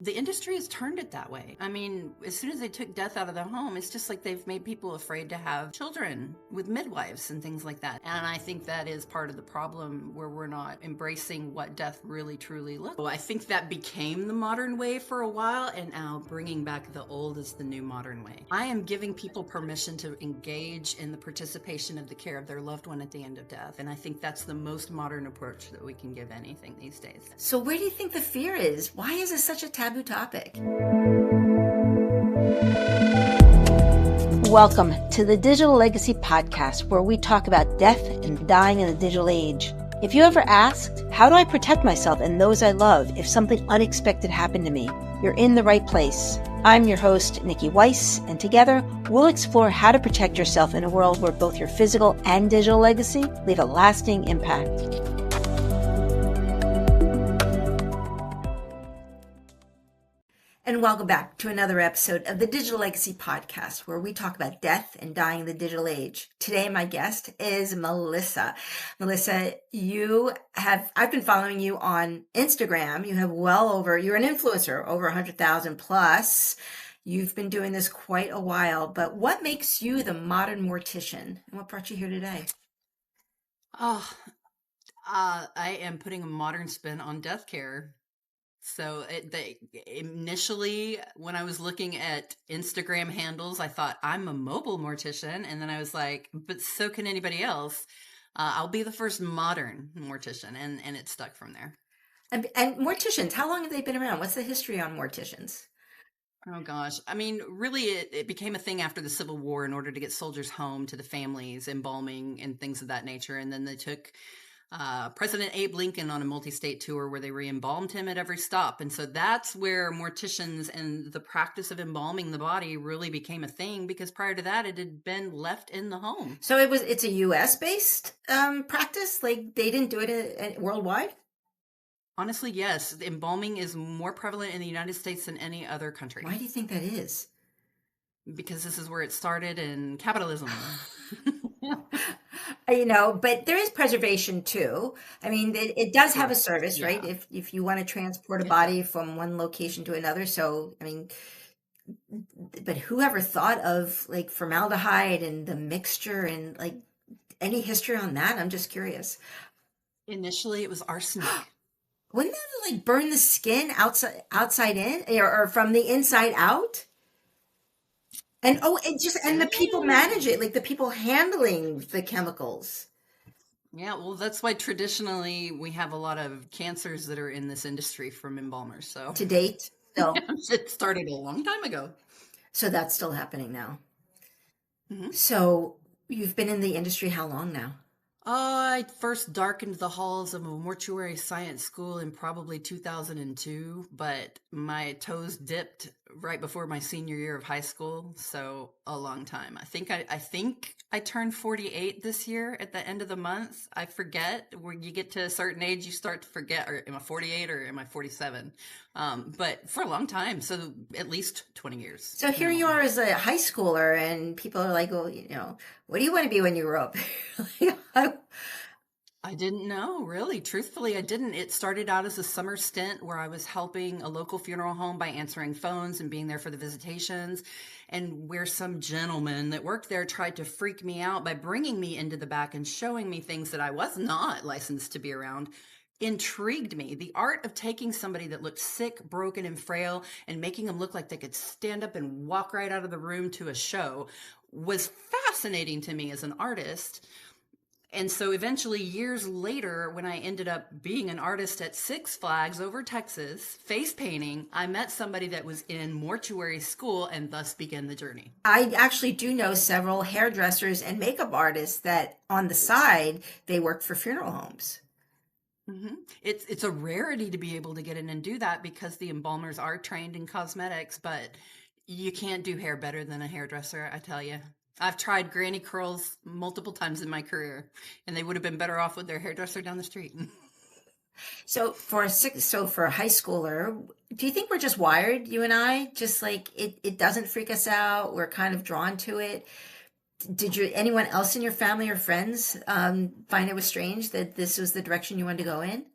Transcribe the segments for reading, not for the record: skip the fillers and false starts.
The industry has turned it that way. I mean, as soon as they took death out of the home, it's just like they've made people afraid to have children with midwives and things like that. And I think that is part of the problem where we're not embracing what death really truly looks. Well, I think that became the modern way for a while, and now bringing back the old is the new modern way. I am giving people permission to engage in the participation of the care of their loved one at the end of death. And I think that's the most modern approach that we can give anything these days. So where do you think the fear is? Why is this such a taboo topic? Welcome to the Digital Legacy Podcast, where we talk about death and dying in the digital age. If you ever asked, how do I protect myself and those I love if something unexpected happened to me? You're in the right place. I'm your host, Nikki Weiss, and together we'll explore how to protect yourself in a world where both your physical and digital legacy leave a lasting impact. And welcome back to another episode of the Digital Legacy Podcast, where we talk about death and dying in the digital age. Today, my guest is Melissa. Melissa, I've been following you on Instagram. You have you're an influencer, over 100,000 plus. You've been doing this quite a while, but what makes you the modern mortician? And what brought you here today? I am putting a modern spin on death care. So initially, when I was looking at Instagram handles, I thought I'm a mobile mortician. And then I was like, but so can anybody else. I'll be the first modern mortician. And it stuck from there. And morticians, how long have they been around? What's the history on morticians? Oh, gosh. I mean, really, it became a thing after the Civil War in order to get soldiers home to the families, embalming and things of that nature. And then they took President Abe Lincoln on a multi-state tour where they re-embalmed him at every stop. And so that's where morticians and the practice of embalming the body really became a thing, because prior to that, it had been left in the home. So it's a US based practice? Like they didn't do it worldwide? Honestly, yes. Embalming is more prevalent in the United States than any other country. Why do you think that is? Because this is where it started in capitalism. But there is preservation too. I mean, it does have a service, right? If you want to transport a body from one location to another. So, I mean, but whoever thought of like formaldehyde and the mixture and like any history on that? I'm just curious. Initially, it was arsenic. Wouldn't that like burn the skin outside in or from the inside out? And the people manage it, like the people handling the chemicals. Yeah, well, that's why traditionally we have a lot of cancers that are in this industry from embalmers. So to date, still. It started a long time ago. So that's still happening now. Mm-hmm. So you've been in the industry how long now? I first darkened the halls of a mortuary science school in probably 2002, but my toes dipped right before my senior year of high school, so a long time. I think I turned 48 this year at the end of the month. I forget. When you get to a certain age, you start to forget, or am I 48 or am I 47? But for a long time, so at least 20 years. So here you are as a high schooler, and people are like, well, what do you want to be when you grow up? I didn't know, really. Truthfully, I didn't. It started out as a summer stint where I was helping a local funeral home by answering phones and being there for the visitations, and where some gentleman that worked there tried to freak me out by bringing me into the back and showing me things that I was not licensed to be around. Intrigued me. The art of taking somebody that looked sick, broken, and frail and making them look like they could stand up and walk right out of the room to a show was fascinating to me as an artist. And so eventually, years later, when I ended up being an artist at Six Flags over Texas, face painting, I met somebody that was in mortuary school, and thus began the journey. I actually do know several hairdressers and makeup artists that on the side, they work for funeral homes. Mm-hmm. It's a rarity to be able to get in and do that because the embalmers are trained in cosmetics, but you can't do hair better than a hairdresser, I tell you. I've tried granny curls multiple times in my career, and they would have been better off with their hairdresser down the street. So for a high schooler, do you think we're just wired, you and I? Just like it doesn't freak us out. We're kind of drawn to it. Did anyone else in your family or friends find it was strange that this was the direction you wanted to go in?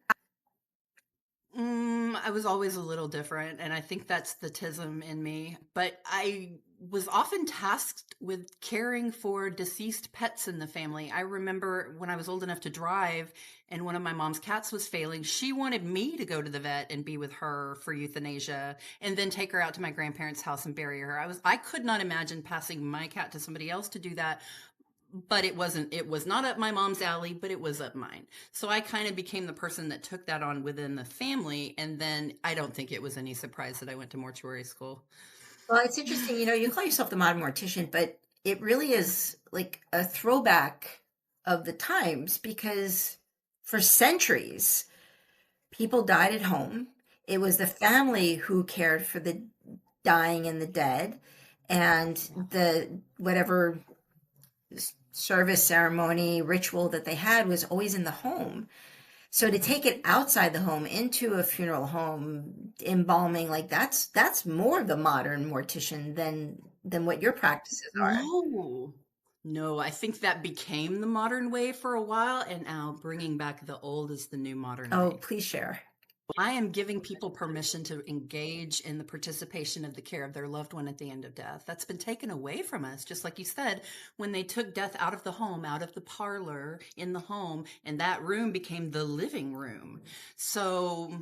I was always a little different, and I think that's the tism in me. But I was often tasked with caring for deceased pets in the family. I remember when I was old enough to drive and one of my mom's cats was failing, she wanted me to go to the vet and be with her for euthanasia and then take her out to my grandparents' house and bury her. I could not imagine passing my cat to somebody else to do that, but it was not up my mom's alley, but it was up mine. So I kind of became the person that took that on within the family. And then I don't think it was any surprise that I went to mortuary school. Well, it's interesting, you call yourself the modern mortician, but it really is like a throwback of the times because for centuries, people died at home. It was the family who cared for the dying and the dead, and the whatever service, ceremony, ritual that they had was always in the home. So to take it outside the home into a funeral home, embalming, like that's more of the modern mortician than what your practices are. No, no, I think that became the modern way for a while. And now bringing back the old is the new modern Oh, way. please share. I am giving people permission to engage in the participation of the care of their loved one at the end of death. That's been taken away from us, just like you said, when they took death out of the home, out of the parlor, in the home, and that room became the living room. So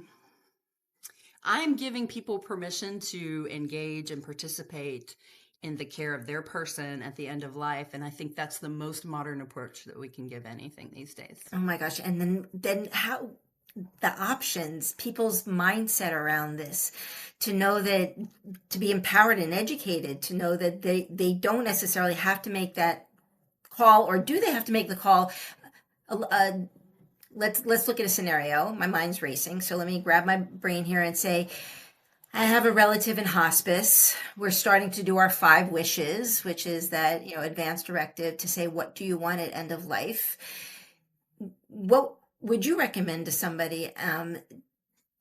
I'm giving people permission to engage and participate in the care of their person at the end of life. And I think that's the most modern approach that we can give anything these days. Oh my gosh. And then how the options, people's mindset around this, to know that, to be empowered and educated, to know that they don't necessarily have to make that call, or do they have to make the call? Let's look at a scenario. My mind's racing, so let me grab my brain here and say, I have a relative in hospice. We're starting to do our 5 wishes, which is that, advanced directive to say, what do you want at end of life? What would you recommend to somebody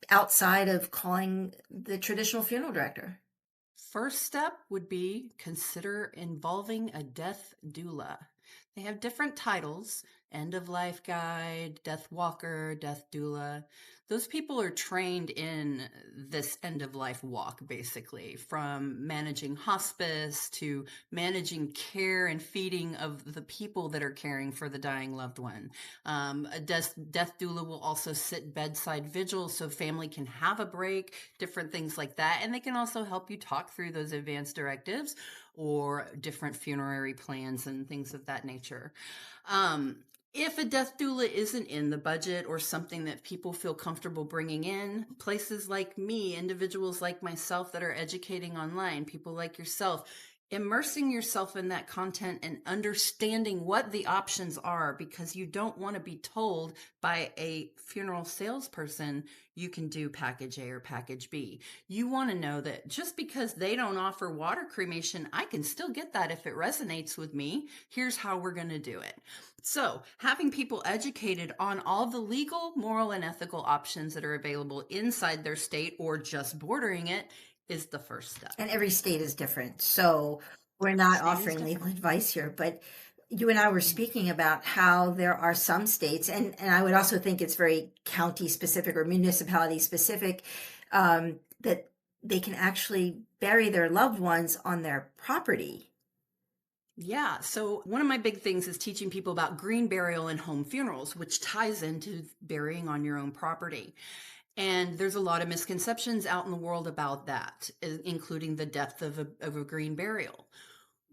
outside of calling the traditional funeral director? First step would be consider involving a death doula. They have different titles: end of life guide, death walker, death doula. Those people are trained in this end of life walk, basically, from managing hospice to managing care and feeding of the people that are caring for the dying loved one. A death doula will also sit bedside vigil so family can have a break, different things like that. And they can also help you talk through those advanced directives or different funerary plans and things of that nature. If a death doula isn't in the budget or something that people feel comfortable bringing in, places like me, individuals like myself that are educating online, people like yourself, immersing yourself in that content and understanding what the options are, because you don't want to be told by a funeral salesperson you can do package A or package B. You want to know that just because they don't offer water cremation, I can still get that if it resonates with me. Here's how we're going to do it. So having people educated on all the legal, moral, and ethical options that are available inside their state or just bordering it is the first step. And every state is different. So we're not offering legal advice here, but you and I were speaking about how there are some states, and I would also think it's very county specific or municipality specific, that they can actually bury their loved ones on their property. Yeah. So one of my big things is teaching people about green burial and home funerals, which ties into burying on your own property. And there's a lot of misconceptions out in the world about that, including the depth of a green burial.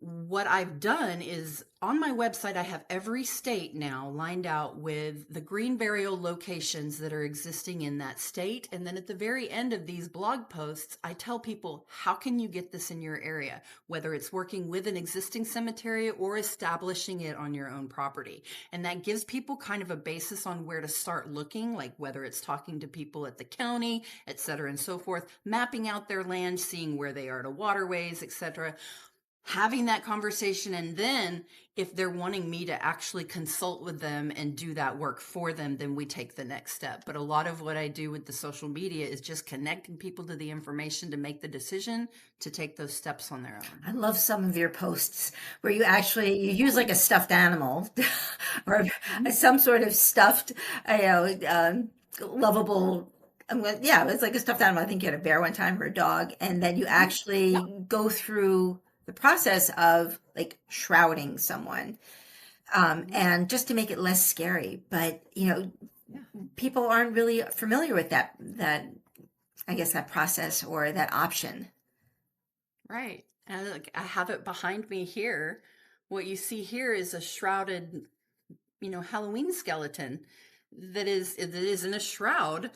What I've done is on my website, I have every state now lined out with the green burial locations that are existing in that state. And then at the very end of these blog posts, I tell people, how can you get this in your area? Whether it's working with an existing cemetery or establishing it on your own property. And that gives people kind of a basis on where to start looking, like whether it's talking to people at the county, et cetera, and so forth, mapping out their land, seeing where they are to waterways, et cetera. Having that conversation, and then if they're wanting me to actually consult with them and do that work for them, then we take the next step. But a lot of what I do with the social media is just connecting people to the information to make the decision to take those steps on their own. I love some of your posts where you use like a stuffed animal or some sort of stuffed, lovable Yeah, it was like a stuffed animal. I think you had a bear one time or a dog, and then you Yeah, actually go through the process of like shrouding someone, mhm, and just to make it less scary. But yeah, people aren't really familiar with that I guess that process or that option. right. And like, I have it behind me here. What you see here is a shrouded, Halloween skeleton that is in a shroud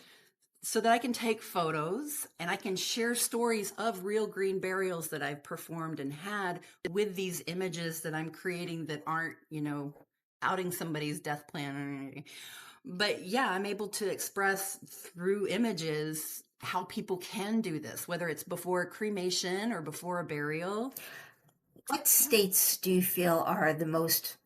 so that I can take photos and I can share stories of real green burials that I've performed and had with these images that I'm creating that aren't, outing somebody's death plan or anything. But yeah, I'm able to express through images how people can do this, whether it's before a cremation or before a burial. What Yeah. states do you feel are the most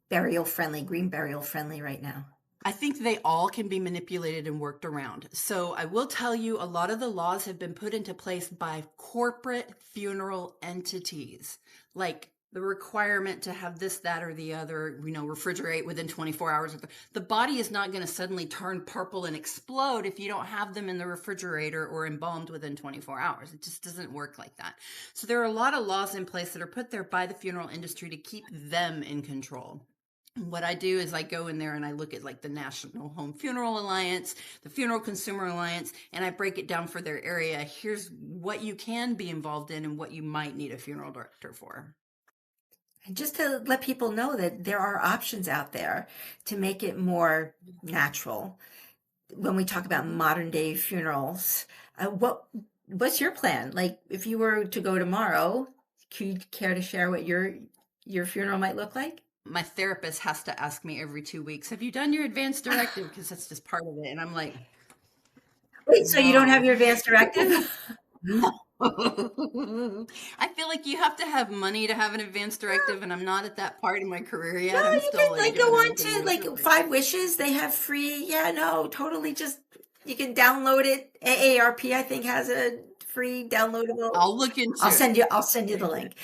burial friendly, green burial friendly right now? I think they all can be manipulated and worked around. So I will tell you, a lot of the laws have been put into place by corporate funeral entities, like the requirement to have this, that, or the other, refrigerate within 24 hours. The body is not going to suddenly turn purple and explode if you don't have them in the refrigerator or embalmed within 24 hours. It just doesn't work like that. So there are a lot of laws in place that are put there by the funeral industry to keep them in control. What I do is I go in there and I look at like the National Home Funeral Alliance, the Funeral Consumer Alliance, and I break it down for their area. Here's what you can be involved in and what you might need a funeral director for. And just to let people know that there are options out there to make it more natural. When we talk about Mhm. modern day funerals, what's your plan? Like, if you were to go tomorrow, could you care to share what your funeral might look like? My therapist has to ask me every 2 weeks, have you done your advance directive? Because that's just part of it. And I'm like, Wait, so you don't have no. your advance directive? No. I feel like you have to have money to have an advance directive, and I'm not at that part in my career No, yet. I'm you still can like like go doing on everything to little bit like by Five little. Wishes. They have free. Yeah, no, totally. Just you can download it. AARP, I think, has a free downloadable. I'll look into it. I'll send you the link,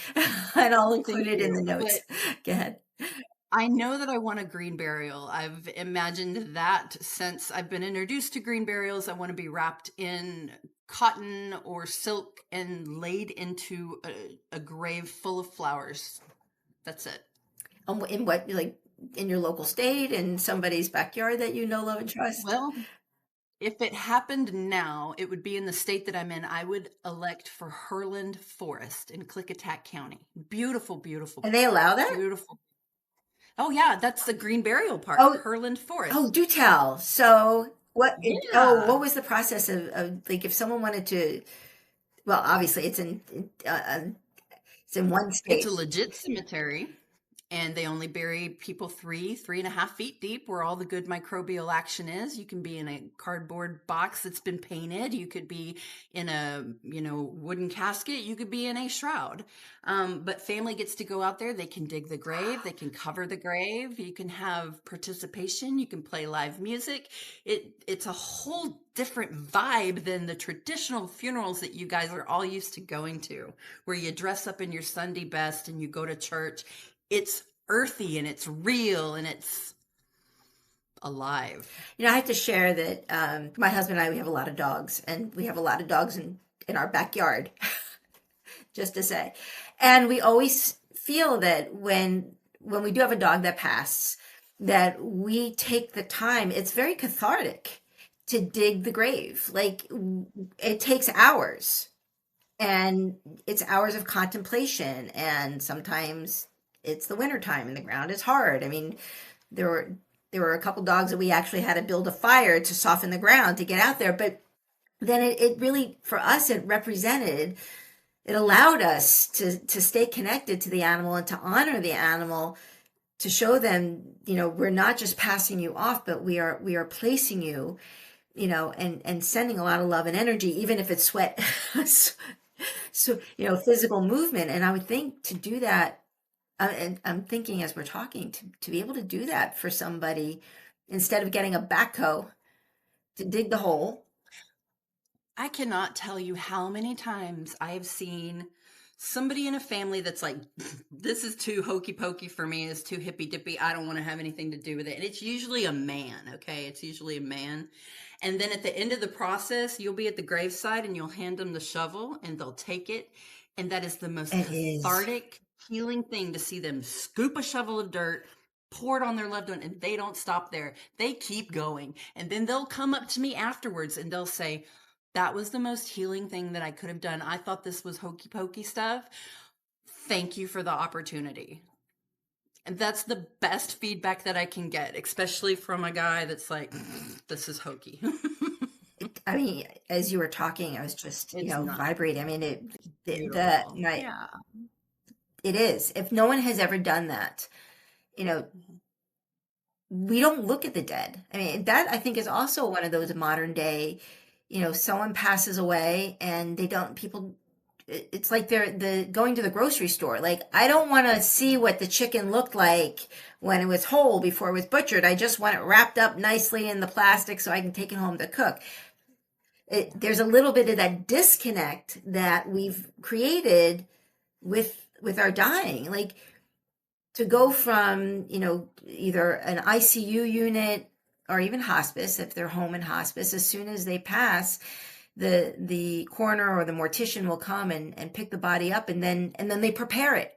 and I'll include Thank it in the you. But notes. Go ahead. I know that I want a green burial. I've imagined that since I've been introduced to green burials. I want to be wrapped in cotton or silk and laid into a grave full of flowers. That's it. In what like in your local state, in somebody's backyard that you know, love, and trust. Well, if it happened now, it would be in the state that I'm in. I would elect for Herland Forest in Klickitat County. Beautiful, beautiful, And they allow that? beautiful. Oh, yeah, that's the green burial park, Oh, Herland oh, Forest. do tell. So what Yeah. was the process of like if someone wanted to? Well, obviously it's in one It's state. a legit cemetery, and they only bury people 3.5 feet deep where all the good microbial action is. You can be in a cardboard box that's been painted. You could be in a, wooden casket. You could be in a shroud. But family gets to go out there. They can dig the grave. They can cover the grave. You can have participation. You can play live music. It's a whole different vibe than the traditional funerals that you guys are all used to going to, where you dress up in your Sunday best and you go to church. It's earthy and it's real and it's alive. I have to share that my husband and I we have a lot of dogs, and we have a lot of dogs in our backyard, just to say, and we always feel that when we do have a dog that passed, that we take the time. It's very cathartic to dig the grave. Like it takes hours, and it's hours of contemplation, and sometimes it's the winter time and the ground is hard. I mean, there were there were a couple dogs that we actually had to build a fire to soften the ground to get out there, but then it really for us it allowed us to stay connected to the animal and to honor the animal, to show them, we're not just passing you off, but we are placing you, and sending a lot of love and energy, even if it's sweat. So, physical movement. And I would think to do that, and I'm thinking as we're talking to be able to do that for somebody instead of getting a backhoe to dig the hole. I cannot tell you how many times I have seen somebody in a family that's like, this is too hokey pokey for me. It's too hippy dippy. I don't want to have anything to do with it. And it's usually a man. Okay. It's usually a man. And then at the end of the process, you'll be at the graveside and you'll hand them the shovel and they'll take it. And that is the most It is. cathartic, healing thing to see them scoop a shovel of dirt, pour it on their loved one, and they don't stop there. They keep going. And then they'll come up to me afterwards and they'll say, that was the most healing thing that I could have done. I thought this was hokey pokey stuff. Thank you for the opportunity. And that's the best feedback that I can get, especially from a guy that's like, this is hokey. I mean, as you were talking, I was just, It's not. vibrating. I mean, Beautiful. Yeah. it is. If no one has ever done that, you know, we don't look at the dead. I mean, that I think is also one of those modern day, someone passes away and they don't, people, it's like they're going to the grocery store. Like, I don't want to see what the chicken looked like when it was whole before it was butchered. I just want it wrapped up nicely in the plastic so I can take it home to cook. There's a little bit of that disconnect that we've created with our dying. Like, to go from, either an ICU unit or even hospice, if they're home in hospice, as soon as they pass, the coroner or the mortician will come and pick the body up, and then they prepare it.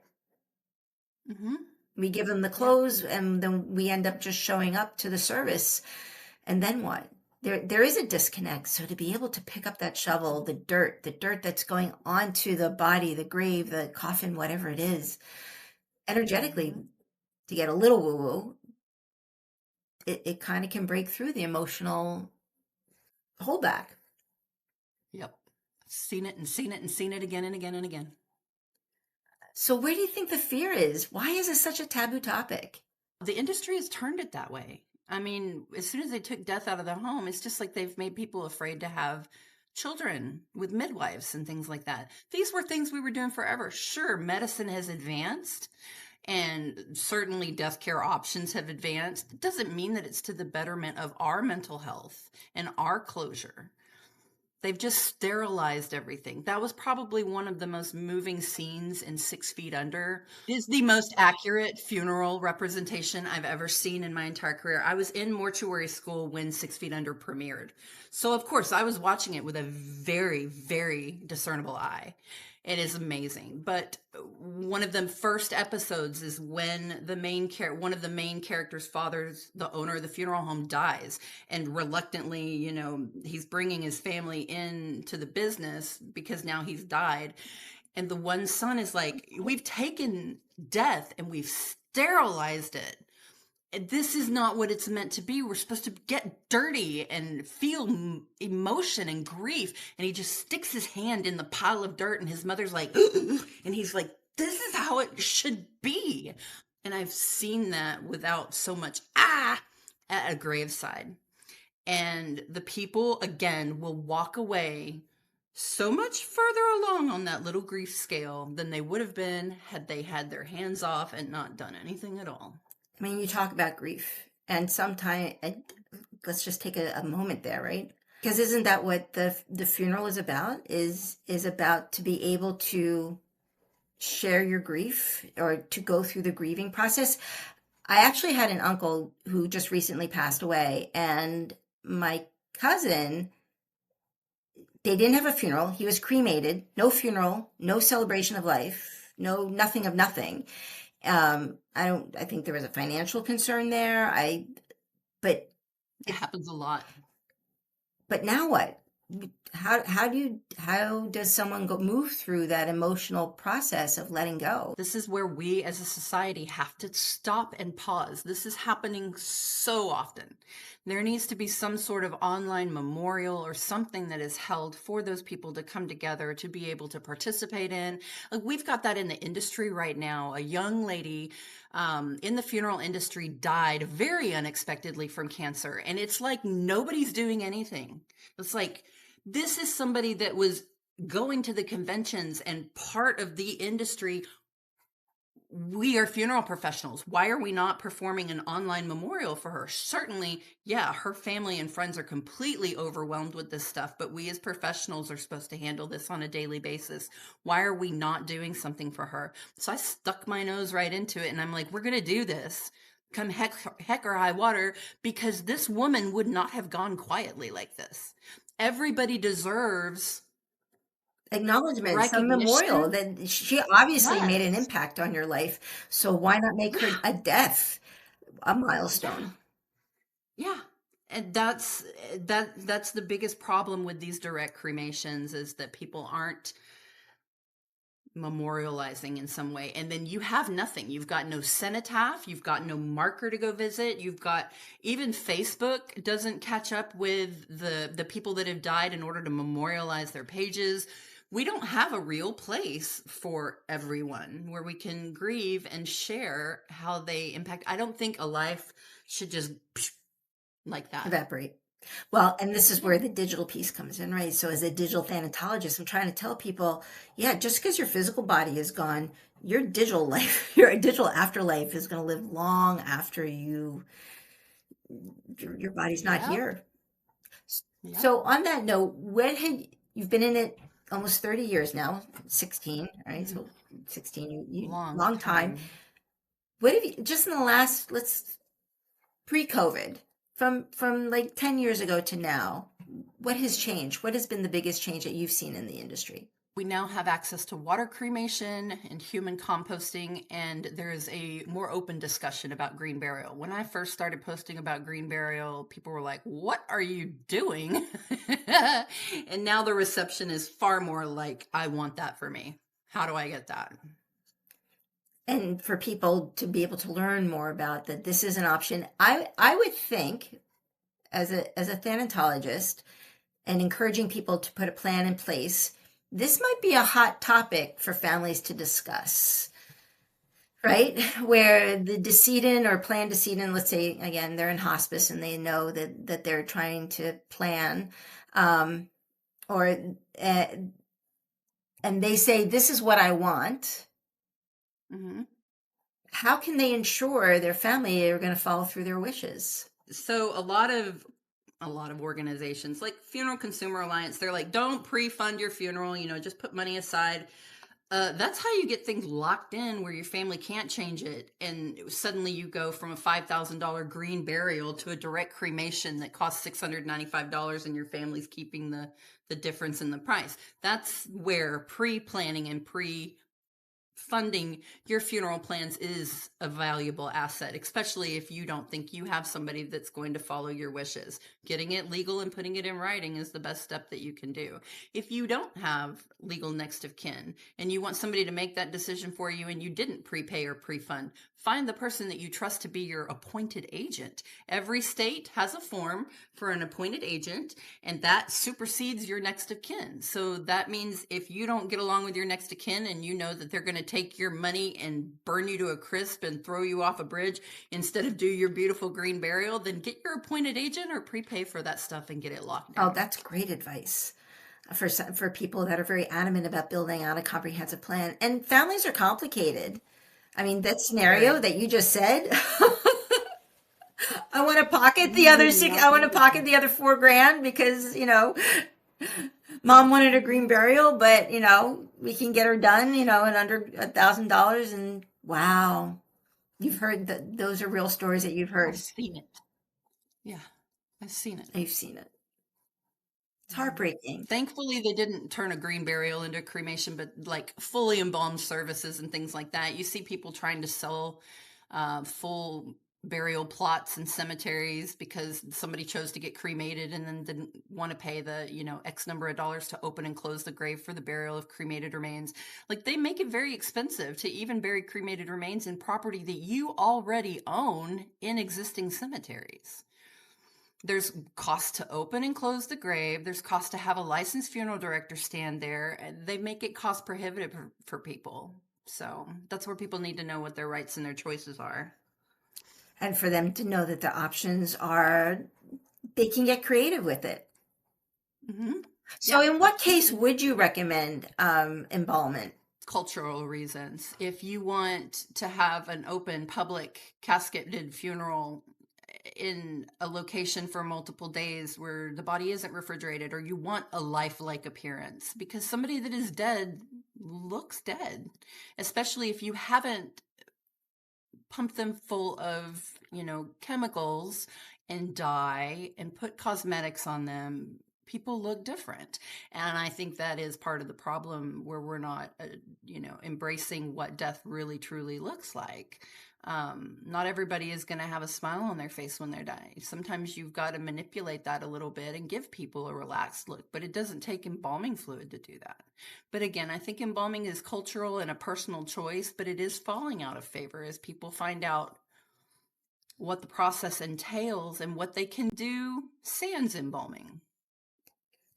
Mm-hmm. We give them the clothes, and then we end up just showing up to the service. And then what? There is a disconnect. So to be able to pick up that shovel, the dirt that's going onto the body, the grave, the coffin, whatever it is, energetically, to get a little woo-woo, it kind of can break through the emotional holdback. Yep. Seen it and seen it and seen it again and again and again. So where do you think the fear is? Why is this such a taboo topic? The industry has turned it that way. I mean, as soon as they took death out of the home, it's just like they've made people afraid to have children with midwives and things like that. These were things we were doing forever. Sure, medicine has advanced and certainly death care options have advanced. It doesn't mean that it's to the betterment of our mental health and our closure. They've just sterilized everything. That was probably one of the most moving scenes in 6 Feet Under. It is the most accurate funeral representation I've ever seen in my entire career. I was in mortuary school when 6 Feet Under premiered. So, of course, I was watching it with a very, very discernible eye. It is amazing. But one of the first episodes is when one of the main character's fathers, the owner of the funeral home, dies. And reluctantly, he's bringing his family into the business because now he's died. And the one son is like, we've taken death and we've sterilized it. This is not what it's meant to be. We're supposed to get dirty and feel emotion and grief. And he just sticks his hand in the pile of dirt, and his mother's like, and he's like, this is how it should be. And I've seen that without so much at a graveside. And the people, again, will walk away so much further along on that little grief scale than they would have been had they had their hands off and not done anything at all. I mean, you talk about grief, and sometimes, let's just take a moment there, right? Because isn't that what the funeral is about? Is about to be able to share your grief or to go through the grieving process. I actually had an uncle who just recently passed away, and my cousin, they didn't have a funeral. He was cremated. No funeral, no celebration of life, no nothing of nothing. I think there was a financial concern there. But It happens a lot. But now what? How does someone move through that emotional process of letting go? This is where we as a society have to stop and pause. This is happening so often. There needs to be some sort of online memorial or something that is held for those people to come together to be able to participate in. Like, we've got that in the industry right now. A young lady in the funeral industry died very unexpectedly from cancer. And it's like nobody's doing anything. It's like, this is somebody that was going to the conventions and part of the industry. We are funeral professionals. Why are we not performing an online memorial for her? Certainly, yeah, her family and friends are completely overwhelmed with this stuff, but we as professionals are supposed to handle this on a daily basis. Why are we not doing something for her? So I stuck my nose right into it, and I'm like, we're going to do this. come heck or high water, because this woman would not have gone quietly like this. Everybody deserves Acknowledgement, some memorial recognition. that she obviously made an Yes. impact on your life. So why not make her Yeah. a death a Yeah. milestone? Yeah. And that's the biggest problem with these direct cremations, is that people aren't memorializing in some way. And then you have nothing. You've got no cenotaph, you've got no marker to go visit, you've got, even Facebook doesn't catch up with the people that have died in order to memorialize their pages. We don't have a real place for everyone where we can grieve and share how they impact. I don't think a life should just like that. Evaporate. Well, and this is Yeah. where the digital piece comes in, right? So as a digital thanatologist, I'm trying to tell people, yeah, just because your physical body is gone, your digital life, your digital afterlife is going to live long after your body's not Yep. here. Yep. So on that note, you've been in it almost 30 years now, 16, right? Mhm. So 16, you Long long time. time. What have you, just in the last, let's pre-COVID, from like 10 years ago to now, what has changed? What has been the biggest change that you've seen in the industry? We now have access to water cremation and human composting, and there's a more open discussion about green burial. When I first started posting about green burial, people were like, "What are you doing?" And now the reception is far more like, "I want that for me. How do I get that?" And for people to be able to learn more about that, this is an option. I would think, as a thanatologist, and encouraging people to put a plan in place, this might be a hot topic for families to discuss, right? Where the decedent or planned decedent, let's say again, they're in hospice and they know that they're trying to plan, or uh, and they say, "This is what I want." Hmm. How can they ensure their family are going to follow through their wishes? So a lot of organizations like Funeral Consumer Alliance, they're like, don't pre-fund your funeral, just put money aside. That's how you get things locked in where your family can't change it. And suddenly you go from a $5,000 green burial to a direct cremation that costs $695, and your family's keeping the difference in the price. That's where pre-planning and funding your funeral plans is a valuable asset, especially if you don't think you have somebody that's going to follow your wishes. Getting it legal and putting it in writing is the best step that you can do. If you don't have legal next of kin and you want somebody to make that decision for you and you didn't prepay or pre-fund, find the person that you trust to be your appointed agent. Every state has a form for an appointed agent, and that supersedes your next of kin. So that means if you don't get along with your next of kin and you know that they're going to take your money and burn you to a crisp and throw you off a bridge instead of do your beautiful green burial, then get your appointed agent or prepay for that stuff and get it locked Oh, down. that's great advice for people that are very adamant about building out a comprehensive plan. And families are complicated. I mean, that scenario Very. that you just said, I want to pocket the We other would six, not I want be to able pocket to. the other 4 grand because, mom wanted a green burial, but, we can get her done, in under $1,000. And wow, you've heard that those are real stories that you've I've heard. seen it. Yeah, I've seen it. You've seen it. It's Mhm. heartbreaking. Thankfully, they didn't turn a green burial into a cremation, but like fully embalmed services and things like that. You see people trying to sell full burial plots in cemeteries because somebody chose to get cremated and then didn't want to pay the, X number of dollars to open and close the grave for the burial of cremated remains. Like they make it very expensive to even bury cremated remains in property that you already own in existing cemeteries. There's cost to open and close the grave. There's cost to have a licensed funeral director stand there. And they make it cost prohibitive for people. So that's where people need to know what their rights and their choices are. And for them to know that the options are, they can get creative with it. Mm-hmm. So, Yep. in what case would you recommend embalmment? Cultural reasons. If you want to have an open public casketed funeral in a location for multiple days where the body isn't refrigerated, or you want a lifelike appearance, because somebody that is dead looks dead, especially if you haven't pump them full of, chemicals and dye and put cosmetics on them, people look different. And I think that is part of the problem, where we're not, embracing what death really truly looks like. Not everybody is going to have a smile on their face when they're dying. Sometimes you've got to manipulate that a little bit and give people a relaxed look, but it doesn't take embalming fluid to do that. But again, I think embalming is cultural and a personal choice, but it is falling out of favor as people find out what the process entails and what they can do sans embalming.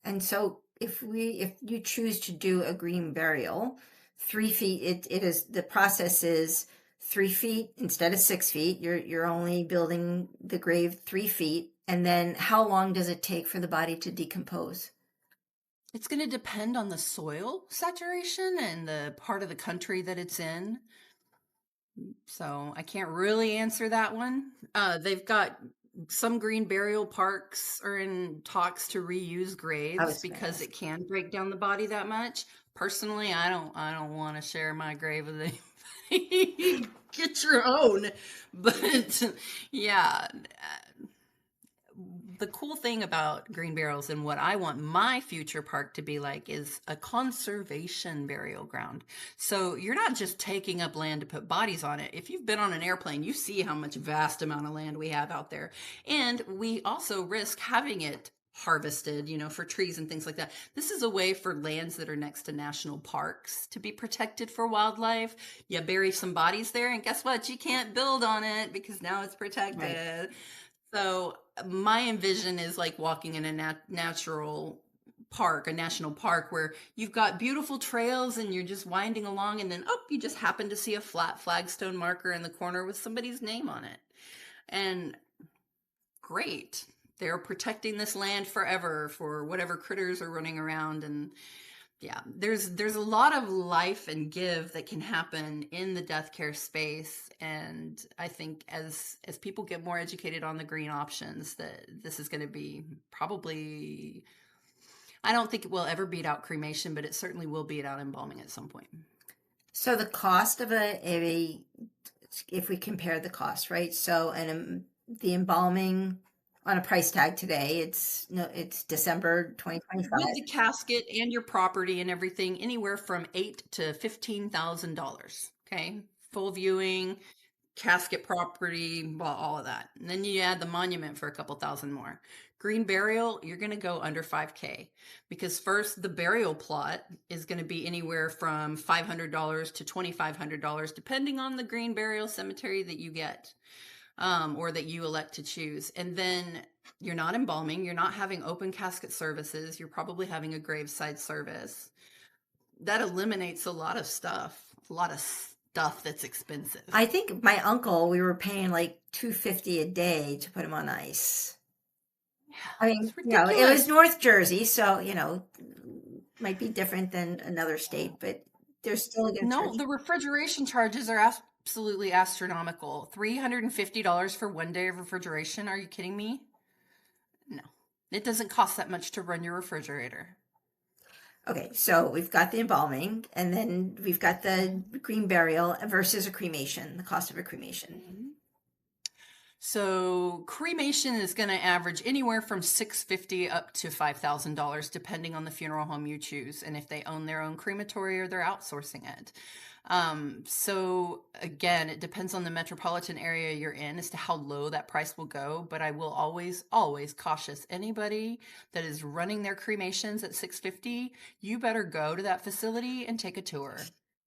And so if you choose to do a green burial, 3 feet, it is, the process is 3 feet instead of 6 feet. You're only building the grave 3 feet. And then how long does it take for the body to decompose? It's going to depend on the soil saturation and the part of the country that it's in. So I can't really answer that one. They've got some green burial parks are in talks to reuse graves because it can break down the body that much. Personally, I don't want to share my grave with anybody. Get your own. But yeah, the cool thing about green burials and what I want my future park to be like is a conservation burial ground. So you're not just taking up land to put bodies on it. If you've been on an airplane, you see how much vast amount of land we have out there. And we also risk having it harvested, for trees and things like that. This is a way for lands that are next to national parks to be protected for wildlife. You bury some bodies there, and guess what? You can't build on it because now it's protected. Right. So my envision is like walking in a natural park, a national park, where you've got beautiful trails and you're just winding along, and then you just happen to see a flat flagstone marker in the corner with somebody's name on it. And great, they're protecting this land forever for whatever critters are running around. And yeah, there's a lot of life and give that can happen in the death care space. And I think as people get more educated on the green options, that this is going to be probably, I don't think it will ever beat out cremation, but it certainly will beat out embalming at some point. So the cost of if we compare the cost, right? So the embalming on a price tag today, it's December 2025. With the casket and your property and everything, anywhere from $8,000 to $15,000. Okay, full viewing, casket, property, well, all of that. And then you add the monument for a couple thousand more. Green burial, you're going to go under $5,000, because first, the burial plot is going to be anywhere from $500 to $2,500, depending on the green burial cemetery that you get. Or that you elect to choose. And then you're not embalming, you're not having open casket services, you're probably having a graveside service. That eliminates a lot of stuff that's expensive. I think my uncle, we were paying like $250 a day to put him on ice. Yeah, I mean, it was North Jersey, so might be different than another state, but there's still a good charge. The refrigeration charges are absolutely astronomical. $350 for 1 day of refrigeration. Are you kidding me? No, it doesn't cost that much to run your refrigerator. Okay, so we've got the embalming, and then we've got the green burial versus a cremation, the cost of a cremation. Mm-hmm. So cremation is going to average anywhere from $650 up to $5,000, depending on the funeral home you choose and if they own their own crematory or they're outsourcing it. So again, it depends on the metropolitan area you're in as to how low that price will go. But I will always cautious anybody that is running their cremations at $650. You better go to that facility and take a tour,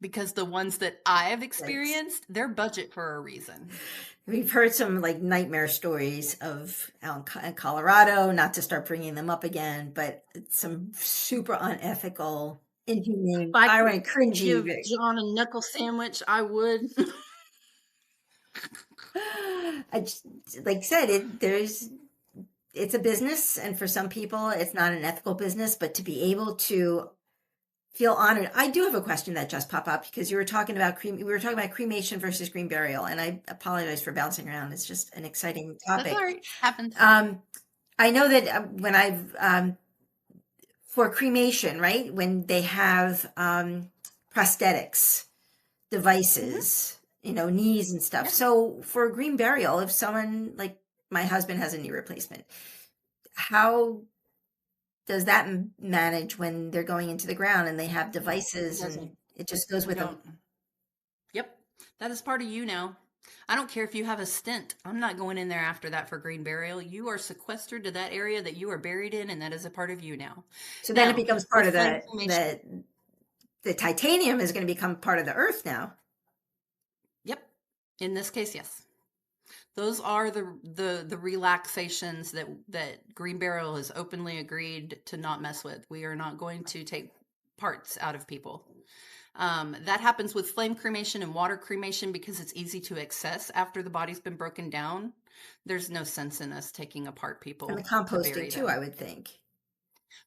because the ones that I have experienced, they're budget for a reason. We've heard some like nightmare stories of out in Colorado, not to start bringing them up again, but some super unethical, inhumane, ironic, cringy. Give John a knuckle sandwich, I would. I just, like I said, it's a business, and for some people, it's not an ethical business. But to be able to feel honored, I do have a question that just popped up, because we were talking about cremation versus green burial, and I apologize for bouncing around. It's just an exciting topic. That's all right. Happens. I know that when I've for cremation, right, when they have prosthetics, devices, knees and stuff. Yeah. So for a green burial, if someone like my husband has a knee replacement, how does that manage when they're going into the ground and they have It devices and doesn't. it just goes We with them? don't. Yep. That is part of you now. I don't care if you have a stent. I'm not going in there after that for green burial. You are sequestered to that area that you are buried in, and that is a part of you now. So then it Now, becomes part with of flame cremation, the titanium is going to become part of the earth now. yep. In this case, yes. Those are the relaxations that green burial has openly agreed to not mess with. We are not going to take parts out of people. That happens with flame cremation and water cremation because it's easy to access after the body's been broken down. There's no sense in us taking apart people And the to bury composting too, them. I would think.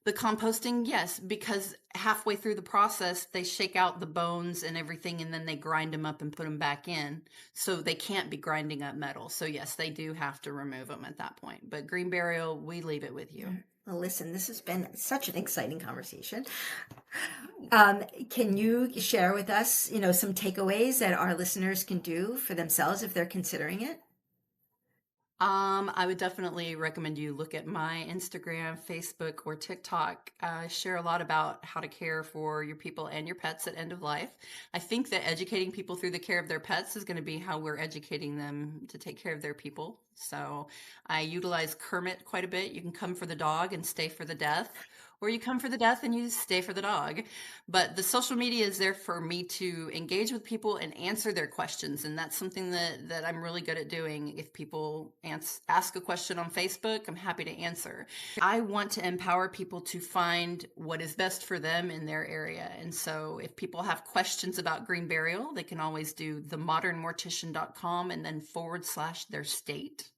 The composting, yes, because halfway through the process, they shake out the bones and everything, and then they grind them up and put them back in. So they can't be grinding up metal. So, yes, they do have to remove them at that point. But green burial, we leave it with you. Well, listen, this has been such an exciting conversation. Can you share with us, some takeaways that our listeners can do for themselves if they're considering it? I would definitely recommend you look at my Instagram, Facebook, or TikTok. I share a lot about how to care for your people and your pets at end of life. I think that educating people through the care of their pets is going to be how we're educating them to take care of their people. So I utilize Kermit quite a bit. You can come for the dog and stay for the death, or you come for the death and you stay for the dog. But the social media is there for me to engage with people and answer their questions. And that's something that I'm really good at doing. If people ask a question on Facebook, I'm happy to answer. I want to empower people to find what is best for them in their area. And so if people have questions about green burial, they can always do themodernmortician.com and then / their state.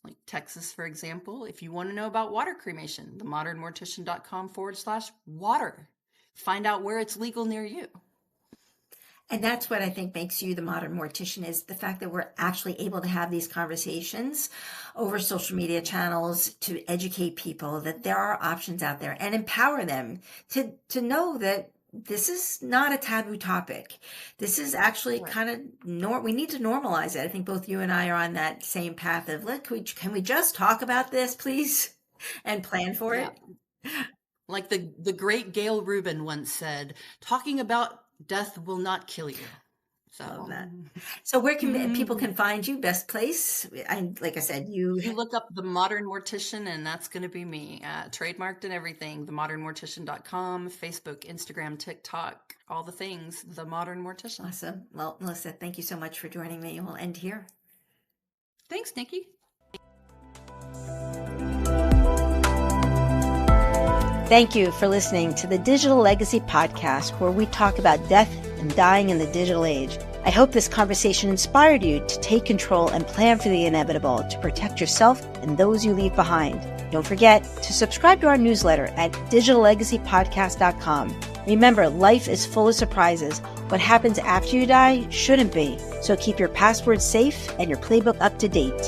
Like Texas, for example. If you want to know about water cremation, themodernmortician.com / water. Find out where it's legal near you. And that's what I think makes you the modern mortician, is the fact that we're actually able to have these conversations over social media channels to educate people that there are options out there and empower them to know that this is not a taboo topic. This is actually kind of we need to normalize it. I think both you and I are on that same path of, look, can we just talk about this, please, and plan for it? Like the great Gail Rubin once said, talking about death will not kill you. So, love that. So where can people can find you? Best place? Like I said, you look up The Modern Mortician, and that's going to be me. Trademarked and everything. themodernmortician.com, Facebook, Instagram, TikTok, all the things. The Modern Mortician. Awesome. Well, Melissa, thank you so much for joining me. We'll end here. Thanks, Nikki. Thank you for listening to the Digital Legacy Podcast, where we talk about death and dying in the digital age. I hope this conversation inspired you to take control and plan for the inevitable to protect yourself and those you leave behind. Don't forget to subscribe to our newsletter at digitallegacypodcast.com. Remember, life is full of surprises. What happens after you die shouldn't be. So keep your passwords safe and your playbook up to date.